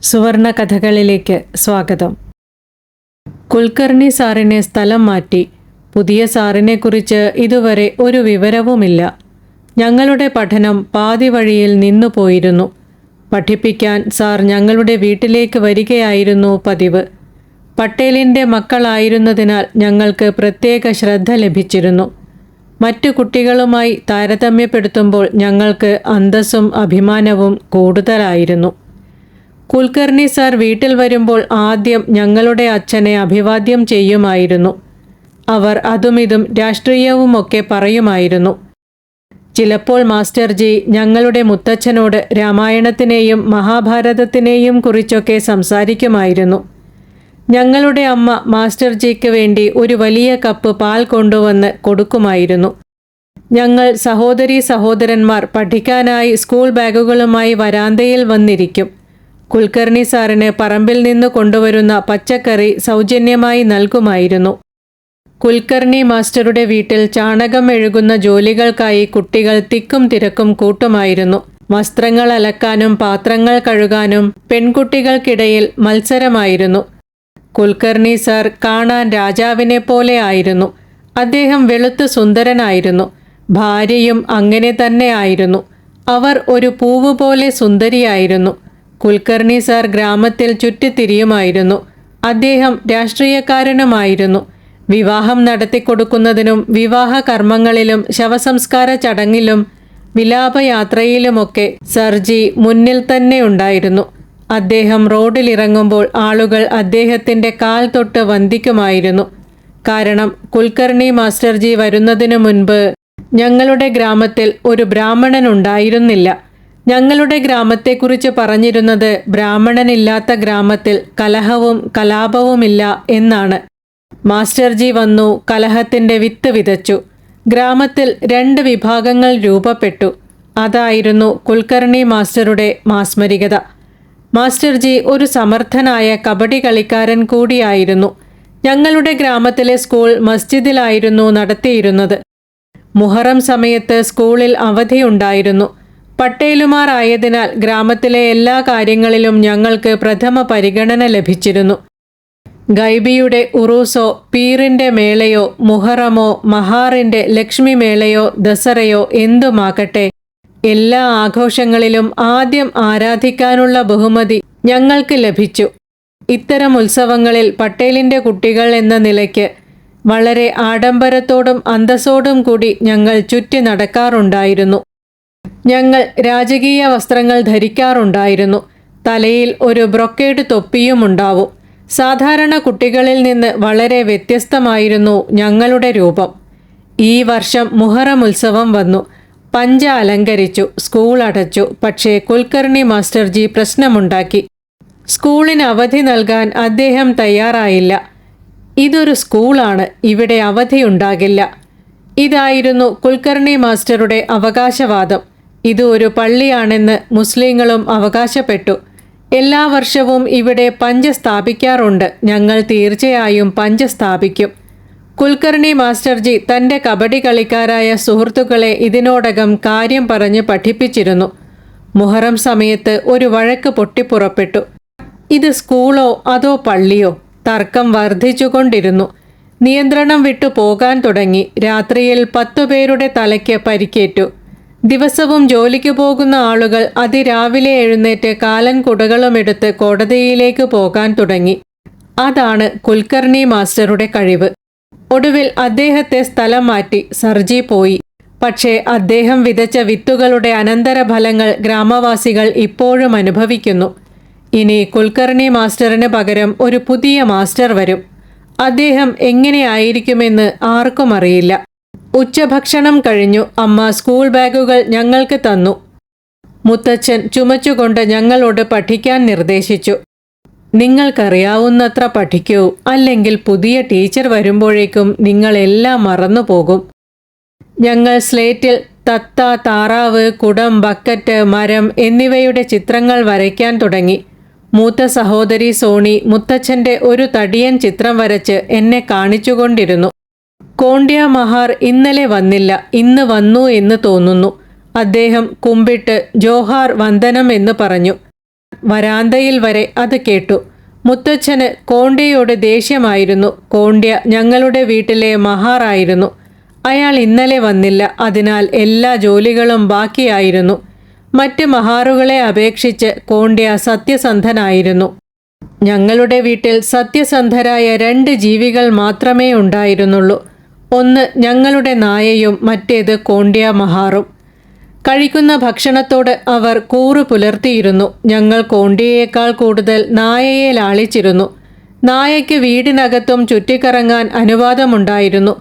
സുവർണ കഥകളിലേക്ക് സ്വാഗതം. കുൽക്കർണി സാറിനെ സ്ഥലം മാറ്റി. പുതിയ സാറിനെക്കുറിച്ച് ഇതുവരെ ഒരു വിവരവുമില്ല. ഞങ്ങളുടെ പഠനം പാതി വഴിയിൽ നിന്നുപോയിരുന്നു. പഠിപ്പിക്കാൻ സാർ ഞങ്ങളുടെ വീട്ടിലേക്ക് വരികയായിരുന്നു പതിവ്. പട്ടേലിൻ്റെ മക്കളായിരുന്നതിനാൽ ഞങ്ങൾക്ക് പ്രത്യേക ശ്രദ്ധ ലഭിച്ചിരുന്നു. മറ്റു കുട്ടികളുമായി താരതമ്യപ്പെടുത്തുമ്പോൾ ഞങ്ങൾക്ക് അന്തസ്സും അഭിമാനവും കൂടുതലായിരുന്നു. കുൽക്കർണി സാർ വീട്ടിൽ വരുമ്പോൾ ആദ്യം ഞങ്ങളുടെ അച്ഛനെ അഭിവാദ്യം ചെയ്യുമായിരുന്നു. അവർ അതുമിതും രാഷ്ട്രീയവുമൊക്കെ പറയുമായിരുന്നു. ചിലപ്പോൾ മാസ്റ്റർജി ഞങ്ങളുടെ മുത്തച്ഛനോട് രാമായണത്തിനെയും മഹാഭാരതത്തിനെയും കുറിച്ചൊക്കെ സംസാരിക്കുമായിരുന്നു. ഞങ്ങളുടെ അമ്മ മാസ്റ്റർജിക്ക് വേണ്ടി ഒരു വലിയ കപ്പ് പാൽ കൊണ്ടുവന്ന് കൊടുക്കുമായിരുന്നു. ഞങ്ങൾ സഹോദരീ സഹോദരന്മാർ പഠിക്കാനായി സ്കൂൾ ബാഗുകളുമായി വരാന്തയിൽ വന്നിരിക്കും. കുൽക്കർണി സാറിന് പറമ്പിൽ നിന്ന് കൊണ്ടുവരുന്ന പച്ചക്കറി സൗജന്യമായി നൽകുമായിരുന്നു. കുൽക്കർണി മാസ്റ്ററുടെ വീട്ടിൽ ചാണകം മെഴുകുന്ന ജോലികൾക്കായി കുട്ടികൾ തിക്കും തിരക്കും കൂട്ടുമായിരുന്നു. വസ്ത്രങ്ങൾ അലക്കാനും പാത്രങ്ങൾ കഴുകാനും പെൺകുട്ടികൾക്കിടയിൽ മത്സരമായിരുന്നു. കുൽക്കർണി സാർ കാണാൻ രാജാവിനെ പോലെ ആയിരുന്നു. അദ്ദേഹം വെളുത്ത് സുന്ദരനായിരുന്നു. ഭാര്യയും അങ്ങനെ തന്നെ ആയിരുന്നു. അവർ ഒരു പൂവ് പോലെ സുന്ദരിയായിരുന്നു. കുൽക്കർണി സാർ ഗ്രാമത്തിൽ ചുറ്റിത്തിരിയുമായിരുന്നു. അദ്ദേഹം രാഷ്ട്രീയക്കാരനുമായിരുന്നു. വിവാഹം നടത്തിക്കൊടുക്കുന്നതിനും വിവാഹ കർമ്മങ്ങളിലും ശവസംസ്കാര ചടങ്ങിലും വിലാപയാത്രയിലുമൊക്കെ സർജി മുന്നിൽ തന്നെ ഉണ്ടായിരുന്നു. അദ്ദേഹം റോഡിലിറങ്ങുമ്പോൾ ആളുകൾ അദ്ദേഹത്തിൻ്റെ കാൽ തൊട്ട് വന്ദിക്കുമായിരുന്നു. കാരണം കുൽക്കർണി മാസ്റ്റർജി വരുന്നതിനു മുൻപ് ഞങ്ങളുടെ ഗ്രാമത്തിൽ ഒരു ബ്രാഹ്മണനുണ്ടായിരുന്നില്ല. ഞങ്ങളുടെ ഗ്രാമത്തെക്കുറിച്ച് പറഞ്ഞിരുന്നത് ബ്രാഹ്മണനില്ലാത്ത ഗ്രാമത്തിൽ കലഹവും കലാപവുമില്ല എന്നാണ്. മാസ്റ്റർജി വന്നു, കലഹത്തിൻ്റെ വിത്ത് വിതച്ചു. ഗ്രാമത്തിൽ 2 വിഭാഗങ്ങൾ രൂപപ്പെട്ടു. അതായിരുന്നു കുൽക്കർണി മാസ്റ്ററുടെ മാസ്മരികത. മാസ്റ്റർജി ഒരു സമർത്ഥനായ കബഡി കളിക്കാരൻ കൂടിയായിരുന്നു. ഞങ്ങളുടെ ഗ്രാമത്തിലെ സ്കൂൾ മസ്ജിദിലായിരുന്നു നടത്തിയിരുന്നത്. മുഹറം സമയത്ത് സ്കൂളിൽ അവധിയുണ്ടായിരുന്നു. പട്ടേലുമാർ ആയതിനാൽ ഗ്രാമത്തിലെ എല്ലാ കാര്യങ്ങളിലും ഞങ്ങൾക്ക് പ്രഥമ പരിഗണന ലഭിച്ചിരുന്നു. ഗൈബിയുടെ ഉറൂസോ, പീറിൻ്റെ മേളയോ, മുഹറമോ, മഹാറിൻ്റെ ലക്ഷ്മി മേളയോ, ദസറയോ എന്തുമാകട്ടെ, എല്ലാ ആഘോഷങ്ങളിലും ആദ്യം ആരാധിക്കാനുള്ള ബഹുമതി ഞങ്ങൾക്ക് ലഭിച്ചു. ഇത്തരം ഉത്സവങ്ങളിൽ പട്ടേലിൻ്റെ കുട്ടികൾ എന്ന നിലയ്ക്ക് വളരെ ആഡംബരത്തോടും അന്തസ്സോടും കൂടി ഞങ്ങൾ ചുറ്റി നടക്കാറുണ്ടായിരുന്നു. ഞങ്ങൾ രാജകീയ വസ്ത്രങ്ങൾ ധരിക്കാറുണ്ടായിരുന്നു. തലയിൽ ഒരു ബ്രൊക്കേഡ് തൊപ്പിയുമുണ്ടാവും. സാധാരണ കുട്ടികളിൽ നിന്ന് വളരെ വ്യത്യസ്തമായിരുന്നു ഞങ്ങളുടെ രൂപം. ഈ വർഷം മുഹറം ഉത്സവം വന്നു. പഞ്ച അലങ്കരിച്ചു. സ്കൂൾ അടച്ചു. പക്ഷേ കുൽക്കർണി മാസ്റ്റർജി പ്രശ്നമുണ്ടാക്കി. സ്കൂളിന് അവധി നൽകാൻ അദ്ദേഹം തയ്യാറായില്ല. ഇതൊരു സ്കൂളാണ്, ഇവിടെ അവധിയുണ്ടാകില്ല. ഇതായിരുന്നു കുൽക്കർണി മാസ്റ്ററുടെ അവകാശവാദം. ഇത് ഒരു പള്ളിയാണെന്ന് മുസ്ലിങ്ങളും അവകാശപ്പെട്ടു. എല്ലാ വർഷവും ഇവിടെ പഞ്ച സ്ഥാപിക്കാറുണ്ട്. ഞങ്ങൾ തീർച്ചയായും പഞ്ച സ്ഥാപിക്കും. കുൽക്കർണി മാസ്റ്റർജി തൻ്റെ കബഡി കളിക്കാരായ സുഹൃത്തുക്കളെ ഇതിനോടകം കാര്യം പറഞ്ഞ് പഠിപ്പിച്ചിരുന്നു. മുഹറം സമയത്ത് ഒരു വഴക്ക് പൊട്ടിപ്പുറപ്പെട്ടു. ഇത് സ്കൂളോ അതോ പള്ളിയോ? തർക്കം വർദ്ധിച്ചുകൊണ്ടിരുന്നു. നിയന്ത്രണം വിട്ടു പോകാൻ തുടങ്ങി. രാത്രിയിൽ 10 പേരുടെ തലയ്ക്ക് പരിക്കേറ്റു. ദിവസവും ജോലിക്ക് പോകുന്ന ആളുകൾ അതിരാവിലെ എഴുന്നേറ്റ് കാലൻ കുടകളുമെടുത്ത് കോടതിയിലേക്ക് പോകാൻ തുടങ്ങി. അതാണ് കുൽക്കർണി മാസ്റ്ററുടെ കഴിവ്. ഒടുവിൽ അദ്ദേഹത്തെ സ്ഥലം മാറ്റി സർജി പോയി. പക്ഷേ അദ്ദേഹം വിതച്ച വിത്തുകളുടെ അനന്തരഫലങ്ങൾ ഗ്രാമവാസികൾ ഇപ്പോഴും അനുഭവിക്കുന്നു. ഇനി കുൽക്കർണി മാസ്റ്ററിന് പകരം ഒരു പുതിയ മാസ്റ്റർ വരും. അദ്ദേഹം എങ്ങനെയായിരിക്കുമെന്ന് ആർക്കും അറിയില്ല. ഉച്ചഭക്ഷണം കഴിഞ്ഞു. അമ്മ സ്കൂൾ ബാഗുകൾ ഞങ്ങൾക്ക് തന്നു. മുത്തച്ഛൻ ചുമച്ചുകൊണ്ട് ഞങ്ങളോട് പഠിക്കാൻ നിർദ്ദേശിച്ചു. നിങ്ങൾക്കറിയാവുന്നത്ര പഠിക്കൂ, അല്ലെങ്കിൽ പുതിയ ടീച്ചർ വരുമ്പോഴേക്കും നിങ്ങളെല്ലാം മറന്നുപോകും. ഞങ്ങൾ സ്ലേറ്റിൽ തത്ത, താറാവ്, കുടം, ബക്കറ്റ്, മരം എന്നിവയുടെ ചിത്രങ്ങൾ വരയ്ക്കാൻ തുടങ്ങി. മൂത്ത സഹോദരി സോണി മുത്തച്ഛൻ്റെ ഒരു തടിയൻ ചിത്രം വരച്ച് എന്നെ കാണിച്ചുകൊണ്ടിരുന്നു. കോണ്ട്യ മഹാർ ഇന്നലെ വന്നില്ല, ഇന്ന് വന്നു എന്ന് തോന്നുന്നു. അദ്ദേഹം കുമ്പിട്ട് ജോഹാർ വന്ദനം എന്ന് പറഞ്ഞു. വരാന്തയിൽ വരെ അത് കേട്ടു. മുത്തച്ഛന് കോണ്ട്യയോട് ദേഷ്യമായിരുന്നു. കോണ്ട്യ ഞങ്ങളുടെ വീട്ടിലെ മഹാറായിരുന്നു. അയാൾ ഇന്നലെ വന്നില്ല. അതിനാൽ എല്ലാ ജോലികളും ബാക്കിയായിരുന്നു. മറ്റ് മഹാറുകളെ അപേക്ഷിച്ച് കോണ്ട്യ സത്യസന്ധനായിരുന്നു. ഞങ്ങളുടെ വീട്ടിൽ സത്യസന്ധരായ 2 ജീവികൾ മാത്രമേ ഉണ്ടായിരുന്നുള്ളൂ. ഒന്ന് ഞങ്ങളുടെ നായയും മറ്റേത് കോണ്ട്യ മഹാറും. കഴിക്കുന്ന ഭക്ഷണത്തോട് അവർ കൂറ് പുലർത്തിയിരുന്നു. ഞങ്ങൾ കോണ്ട്യയേക്കാൾ കൂടുതൽ നായയെ ലാളിച്ചിരുന്നു. നായയ്ക്ക് വീടിനകത്തും ചുറ്റിക്കറങ്ങാൻ അനുവാദമുണ്ടായിരുന്നു.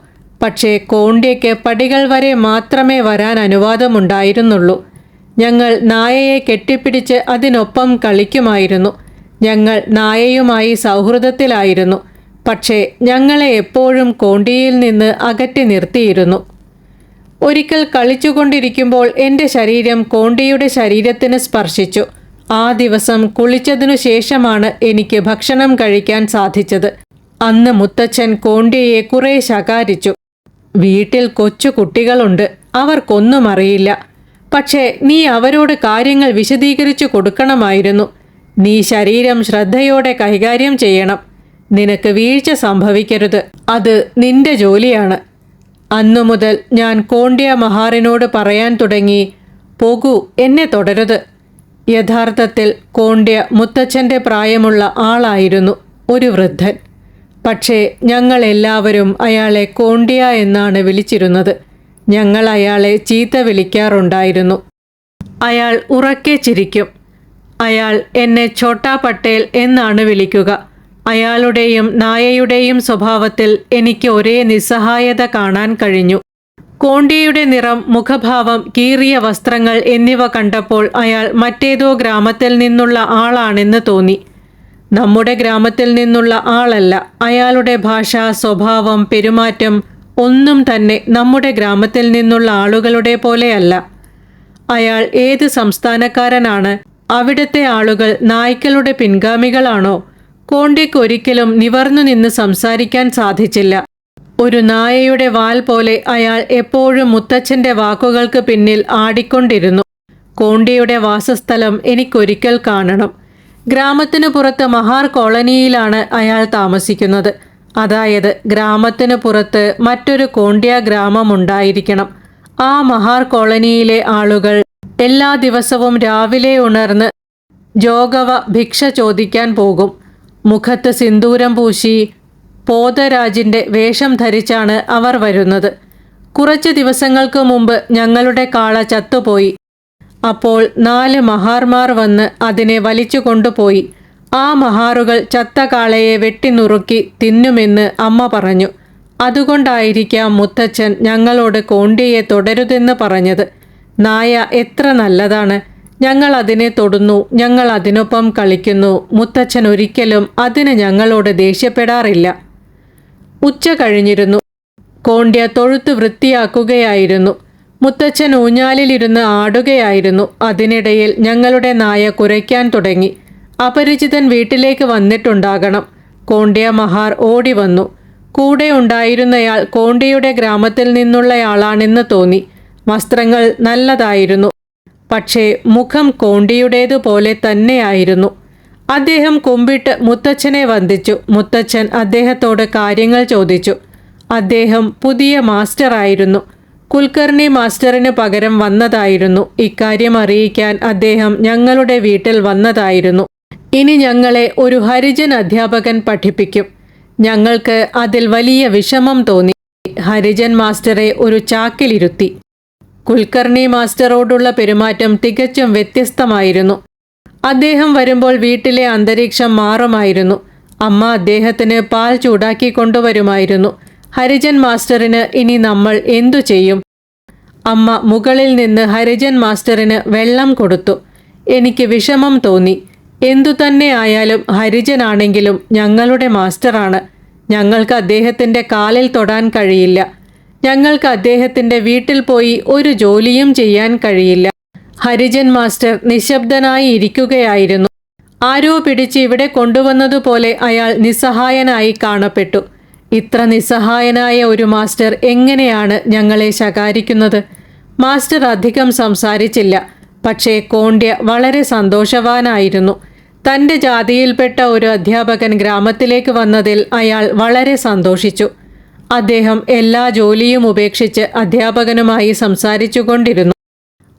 പക്ഷേ കോണ്ട്യയ്ക്ക് പടികൾ വരെ മാത്രമേ വരാൻ അനുവാദമുണ്ടായിരുന്നുള്ളൂ. ഞങ്ങൾ നായയെ കെട്ടിപ്പിടിച്ച് അതിനൊപ്പം കളിക്കുമായിരുന്നു. ഞങ്ങൾ നായയുമായി സൗഹൃദത്തിലായിരുന്നു. പക്ഷേ ഞങ്ങളെ എപ്പോഴും കോണ്ട്യയിൽ നിന്ന് അകറ്റി നിർത്തിയിരുന്നു. ഒരിക്കൽ കളിച്ചുകൊണ്ടിരിക്കുമ്പോൾ എൻ്റെ ശരീരം കോണ്ട്യയുടെ ശരീരത്തിന് സ്പർശിച്ചു. ആ ദിവസം കുളിച്ചതിനു ശേഷമാണ് എനിക്ക് ഭക്ഷണം കഴിക്കാൻ സാധിച്ചത്. അന്ന് മുത്തച്ഛൻ കോണ്ട്യയെ കുറെ ശകാരിച്ചു. വീട്ടിൽ കൊച്ചു കുട്ടികളുണ്ട്, അവർക്കൊന്നും അറിയില്ല. പക്ഷേ നീ അവരോട് കാര്യങ്ങൾ വിശദീകരിച്ചു കൊടുക്കണമായിരുന്നു. നീ ശരീരം ശ്രദ്ധയോടെ കൈകാര്യം ചെയ്യണം. നിനക്ക് വീഴ്ച സംഭവിക്കരുത്. അത് നിന്റെ ജോലിയാണ്. അന്നു മുതൽ ഞാൻ കോണ്ട്യ മഹാറിനോട് പറയാൻ തുടങ്ങി, പോകൂ, എന്നെ തുടരുത്. യഥാർത്ഥത്തിൽ കോണ്ട്യ മുത്തച്ഛൻ്റെ പ്രായമുള്ള ആളായിരുന്നു, ഒരു വൃദ്ധൻ. പക്ഷേ ഞങ്ങൾ എല്ലാവരും അയാളെ കോണ്ട്യ എന്നാണ് വിളിച്ചിരുന്നത്. ഞങ്ങൾ അയാളെ ചീത്ത വിളിക്കാറുണ്ടായിരുന്നു. അയാൾ ഉറക്കെ ചിരിക്കും. അയാൾ എന്നെ ഛോട്ടാ പട്ടേൽ എന്നാണ് വിളിക്കുക. അയാളുടെയും നായയുടെയും സ്വഭാവത്തിൽ എനിക്ക് ഒരേ നിസ്സഹായത കാണാൻ കഴിഞ്ഞു. കോണ്ട്യയുടെ നിറം, മുഖഭാവം, കീറിയ വസ്ത്രങ്ങൾ എന്നിവ കണ്ടപ്പോൾ അയാൾ മറ്റേതോ ഗ്രാമത്തിൽ നിന്നുള്ള ആളാണെന്ന് തോന്നി. നമ്മുടെ ഗ്രാമത്തിൽ നിന്നുള്ള ആളല്ല. അയാളുടെ ഭാഷ, സ്വഭാവം, പെരുമാറ്റം ഒന്നും തന്നെ നമ്മുടെ ഗ്രാമത്തിൽ നിന്നുള്ള ആളുകളുടെ പോലെയല്ല. അയാൾ ഏത് സംസ്ഥാനക്കാരനാണ്? അവിടുത്തെ ആളുകൾ നായ്ക്കളുടെ പിൻഗാമികളാണോ? കോണ്ട്യയ്ക്ക് ഒരിക്കലും നിവർന്നു നിന്ന് സംസാരിക്കാൻ സാധിച്ചില്ല. ഒരു നായയുടെ വാൽ പോലെ അയാൾ എപ്പോഴും മുത്തച്ഛൻ്റെ വാക്കുകൾക്ക് പിന്നിൽ ആടിക്കൊണ്ടിരുന്നു. കോണ്ട്യയുടെ വാസസ്ഥലം എനിക്കൊരിക്കൽ കാണണം. ഗ്രാമത്തിനു പുറത്ത് മഹാർ കോളനിയിലാണ് അയാൾ താമസിക്കുന്നത്. അതായത് ഗ്രാമത്തിനു പുറത്ത് മറ്റൊരു കോണ്ട്യ ഗ്രാമമുണ്ടായിരിക്കണം. ആ മഹാർ കോളനിയിലെ ആളുകൾ എല്ലാ ദിവസവും രാവിലെ ഉണർന്ന് ജോഗവ ഭിക്ഷ ചോദിക്കാൻ പോകും. മുഖത്ത് സിന്ദൂരം പൂശി പോതരാജിൻ്റെ വേഷം ധരിച്ചാണ് അവർ വരുന്നത്. കുറച്ച് ദിവസങ്ങൾക്ക് മുമ്പ് ഞങ്ങളുടെ കാള ചത്തുപോയി. അപ്പോൾ 4 മഹാർമാർ വന്ന് അതിനെ വലിച്ചു കൊണ്ടുപോയി. ആ മഹാറുകൾ ചത്ത കാളയെ വെട്ടിനുറുക്കി തിന്നുമെന്ന് അമ്മ പറഞ്ഞു. അതുകൊണ്ടായിരിക്കാം മുത്തച്ഛൻ ഞങ്ങളോട് കോണ്ട്യയെ തുടരുതെന്ന് പറഞ്ഞത്. നായ എത്ര നല്ലതാണ്. ഞങ്ങൾ അതിനെ തൊടുന്നു, ഞങ്ങൾ അതിനൊപ്പം കളിക്കുന്നു. മുത്തച്ഛൻ ഒരിക്കലും അതിന് ഞങ്ങളോട് ദേഷ്യപ്പെടാറില്ല. ഉച്ച കഴിഞ്ഞിരുന്നു. കോണ്ട്യ തൊഴുത്ത് വൃത്തിയാക്കുകയായിരുന്നു. മുത്തച്ഛൻ ഊഞ്ഞാലിലിരുന്ന് ആടുകയായിരുന്നു. അതിനിടയിൽ ഞങ്ങളുടെ നായ കുരയ്ക്കാൻ തുടങ്ങി. അപരിചിതൻ വീട്ടിലേക്ക് വന്നിട്ടുണ്ടാകണം. കോണ്ട്യ മഹാർ ഓടി വന്നു. കൂടെ ഉണ്ടായിരുന്നയാൾ കോണ്ട്യയുടെ ഗ്രാമത്തിൽ നിന്നുള്ളയാളാണെന്ന് തോന്നി. വസ്ത്രങ്ങൾ നല്ലതായിരുന്നു. പക്ഷേ മുഖം കോണ്ട്യയുടേതുപോലെ തന്നെയായിരുന്നു. അദ്ദേഹം കുമ്പിട്ട് മുത്തച്ഛനെ വന്ദിച്ചു. മുത്തച്ഛൻ അദ്ദേഹത്തോട് കാര്യങ്ങൾ ചോദിച്ചു. അദ്ദേഹം പുതിയ മാസ്റ്ററായിരുന്നു. കുൽക്കർണി മാസ്റ്ററിന് പകരം വന്നതായിരുന്നു. ഇക്കാര്യം അറിയിക്കാൻ അദ്ദേഹം ഞങ്ങളുടെ വീട്ടിൽ വന്നതായിരുന്നു. ഇനി ഞങ്ങളെ ഒരു ഹരിജൻ അധ്യാപകൻ പഠിപ്പിക്കും. ഞങ്ങൾക്ക് അതിൽ വലിയ വിഷമം തോന്നി. ഹരിജൻ മാസ്റ്ററെ ഒരു ചാക്കിലിരുത്തി. കുൽക്കർണി മാസ്റ്ററോടുള്ള പെരുമാറ്റം തികച്ചും വ്യത്യസ്തമായിരുന്നു. അദ്ദേഹം വരുമ്പോൾ വീട്ടിലെ അന്തരീക്ഷം മാറുമായിരുന്നു. അമ്മ അദ്ദേഹത്തിന് പാൽ ചൂടാക്കി കൊണ്ടുവരുമായിരുന്നു. ഹരിജൻ മാസ്റ്ററിന് ഇനി നമ്മൾ എന്തു ചെയ്യും? അമ്മ മുകളിൽ നിന്ന് ഹരിജൻ മാസ്റ്ററിന് വെള്ളം കൊടുത്തു. എനിക്ക് വിഷമം തോന്നി. എന്തു തന്നെ ആയാലും ഹരിജനാണെങ്കിലും ഞങ്ങളുടെ മാസ്റ്ററാണ്. ഞങ്ങൾക്ക് അദ്ദേഹത്തിൻ്റെ കാലിൽ തൊടാൻ കഴിയില്ല. ഞങ്ങൾക്ക് അദ്ദേഹത്തിൻ്റെ വീട്ടിൽ പോയി ഒരു ജോലിയും ചെയ്യാൻ കഴിയില്ല. ഹരിജൻ മാസ്റ്റർ നിശബ്ദനായി ഇരിക്കുകയായിരുന്നു. ആരോ പിടിച്ച് ഇവിടെ കൊണ്ടുവന്നതുപോലെ അയാൾ നിസ്സഹായനായി കാണപ്പെട്ടു. ഇത്ര നിസ്സഹായനായ ഒരു മാസ്റ്റർ എങ്ങനെയാണ് ഞങ്ങളെ ശകാരിക്കുന്നത്? മാസ്റ്റർ അധികം സംസാരിച്ചില്ല. പക്ഷേ കോണ്ട്യ വളരെ സന്തോഷവാനായിരുന്നു. തൻ്റെ ജാതിയിൽപ്പെട്ട ഒരു അധ്യാപകൻ ഗ്രാമത്തിലേക്ക് വന്നതിൽ അയാൾ വളരെ സന്തോഷിച്ചു. അദ്ദേഹം എല്ലാ ജോലിയും ഉപേക്ഷിച്ച് അധ്യാപകനുമായി സംസാരിച്ചു കൊണ്ടിരുന്നു.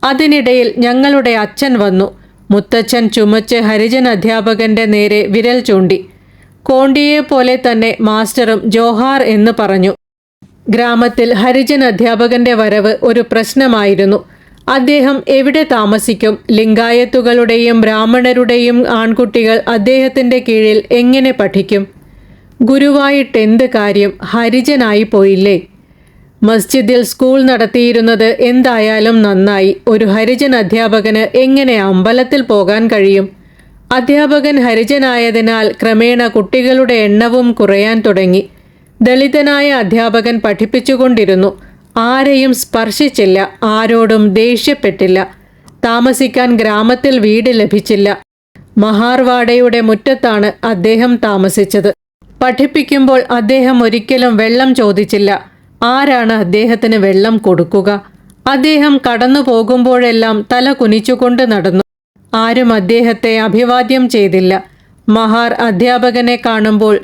അതിനിടയിൽ ഞങ്ങളുടെ അച്ഛൻ വന്നു. മുത്തച്ഛൻ ചുമച്ച് ഹരിജൻ അധ്യാപകന്റെ നേരെ വിരൽ ചൂണ്ടി. കോണ്ട്യയെപ്പോലെ തന്നെ മാസ്റ്ററും ജോഹാർ എന്ന് പറഞ്ഞു. ഗ്രാമത്തിൽ ഹരിജൻ അധ്യാപകന്റെ വരവ് ഒരു പ്രശ്നമായിരുന്നു. അദ്ദേഹം എവിടെ താമസിക്കും? ലിംഗായത്തുകളുടെയും ബ്രാഹ്മണരുടെയും ആൺകുട്ടികൾ അദ്ദേഹത്തിൻ്റെ കീഴിൽ എങ്ങനെ പഠിക്കും? ഗുരുവായിട്ടെന്ത് കാര്യം? ഹരിജനായി പോയില്ലേ? മസ്ജിദിൽ സ്കൂൾ നടത്തിയിരുന്നത് എന്തായാലും നന്നായി. ഒരു ഹരിജൻ അധ്യാപകന് എങ്ങനെ അമ്പലത്തിൽ പോകാൻ കഴിയും? അധ്യാപകൻ ഹരിജനായതിനാൽ ക്രമേണ കുട്ടികളുടെ എണ്ണവും കുറയാൻ തുടങ്ങി. ദളിതനായ അധ്യാപകൻ പഠിപ്പിച്ചുകൊണ്ടിരുന്നു. ആരെയും സ്പർശിച്ചില്ല, ആരോടും ദേഷ്യപ്പെട്ടില്ല. താമസിക്കാൻ ഗ്രാമത്തിൽ വീട് ലഭിച്ചില്ല. മഹാർവാഡയുടെ മുറ്റത്താണ് അദ്ദേഹം താമസിച്ചത്. പഠിപ്പിക്കുമ്പോൾ അദ്ദേഹം ഒരിക്കലും വെള്ളം ചോദിച്ചില്ല. ആരാണ് അദ്ദേഹത്തിന് വെള്ളം കൊടുക്കുക? അദ്ദേഹം കടന്നു പോകുമ്പോഴെല്ലാം തല കുനിച്ചുകൊണ്ട് നടന്നു. ആരും അദ്ദേഹത്തെ അഭിവാദ്യം ചെയ്തില്ല. മഹാർ അധ്യാപകനെ കാണുമ്പോൾ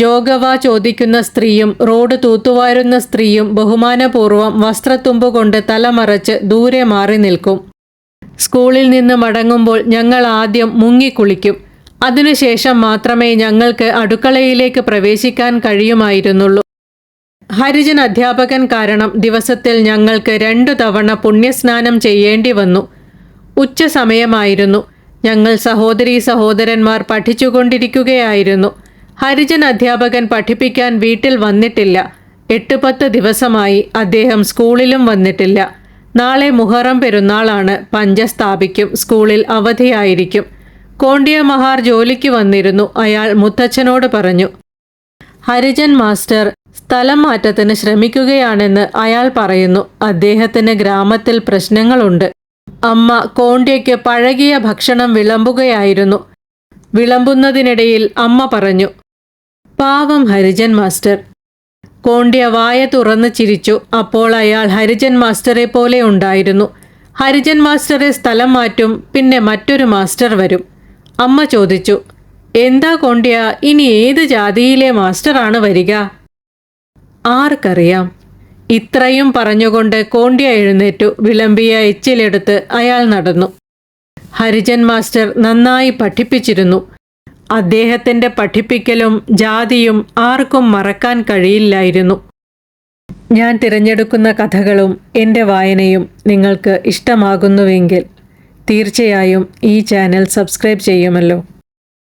ജോഗവ ചോദിക്കുന്ന സ്ത്രീയും റോഡ് തൂത്തുവാരുന്ന സ്ത്രീയും ബഹുമാനപൂർവ്വം വസ്ത്രത്തുമ്പുകൊണ്ട് തലമറച്ച് ദൂരെ മാറി നിൽക്കും. സ്കൂളിൽ നിന്ന് മടങ്ങുമ്പോൾ ഞങ്ങൾ ആദ്യം മുങ്ങിക്കുളിക്കും. അതിനുശേഷം മാത്രമേ ഞങ്ങൾക്ക് അടുക്കളയിലേക്ക് പ്രവേശിക്കാൻ കഴിയുമായിരുന്നുള്ളൂ. ഹരിജൻ അധ്യാപകൻ കാരണം ദിവസത്തിൽ ഞങ്ങൾക്ക് 2 തവണ പുണ്യസ്നാനം ചെയ്യേണ്ടി വന്നു. ഉച്ച സമയമായിരുന്നു. ഞങ്ങൾ സഹോദരീ സഹോദരന്മാർ പഠിച്ചുകൊണ്ടിരിക്കുകയായിരുന്നു. ഹരിജൻ അധ്യാപകൻ പഠിപ്പിക്കാൻ വീട്ടിൽ വന്നിട്ടില്ല. 8-10 ദിവസമായി അദ്ദേഹം സ്കൂളിലും വന്നിട്ടില്ല. നാളെ മുഹറം പെരുന്നാളാണ്. പഞ്ച സ്ഥാപിക്കും. സ്കൂളിൽ അവധിയായിരിക്കും. കോണ്ട്യ മഹാർ ജോലിക്ക് വന്നിരുന്നു. അയാൾ മുത്തച്ഛനോട് പറഞ്ഞു. ഹരിജൻ മാസ്റ്റർ സ്ഥലം മാറ്റത്തിന് ശ്രമിക്കുകയാണെന്ന് അയാൾ പറയുന്നു. അദ്ദേഹത്തിന് ഗ്രാമത്തിൽ പ്രശ്നങ്ങളുണ്ട്. അമ്മ കോണ്ട്യയ്ക്ക് പഴകിയ ഭക്ഷണം വിളമ്പുകയായിരുന്നു. വിളമ്പുന്നതിനിടയിൽ അമ്മ പറഞ്ഞു, പാവം ഹരിജൻ മാസ്റ്റർ. കോണ്ട്യ വായ തുറന്ന് ചിരിച്ചു. അപ്പോൾ അയാൾ ഹരിജൻ മാസ്റ്ററെ പോലെ ഉണ്ടായിരുന്നു. ഹരിജൻ മാസ്റ്ററെ സ്ഥലം മാറ്റും, പിന്നെ മറ്റൊരു മാസ്റ്റർ വരും. അമ്മ ചോദിച്ചു, എന്താ കോണ്ട്യ, ഇനി ഏത് ജാതിയിലെ മാസ്റ്ററാണ് വരിക? ആർക്കറിയാം. ഇത്രയും പറഞ്ഞുകൊണ്ട് കോണ്ട്യ എഴുന്നേറ്റു. വിളമ്പിയ എച്ചിലെടുത്ത് അയാൾ നടന്നു. ഹരിജൻ മാസ്റ്റർ നന്നായി പഠിപ്പിച്ചിരുന്നു. അദ്ദേഹത്തിൻ്റെ പഠിപ്പിക്കലും ജാതിയും ആർക്കും മറക്കാൻ കഴിയില്ലായിരുന്നു. ഞാൻ തിരഞ്ഞെടുക്കുന്ന കഥകളും എൻ്റെ വായനയും നിങ്ങൾക്ക് ഇഷ്ടമാകുന്നുവെങ്കിൽ തീർച്ചയായും ഈ ചാനൽ സബ്സ്ക്രൈബ് ചെയ്യുമല്ലോ.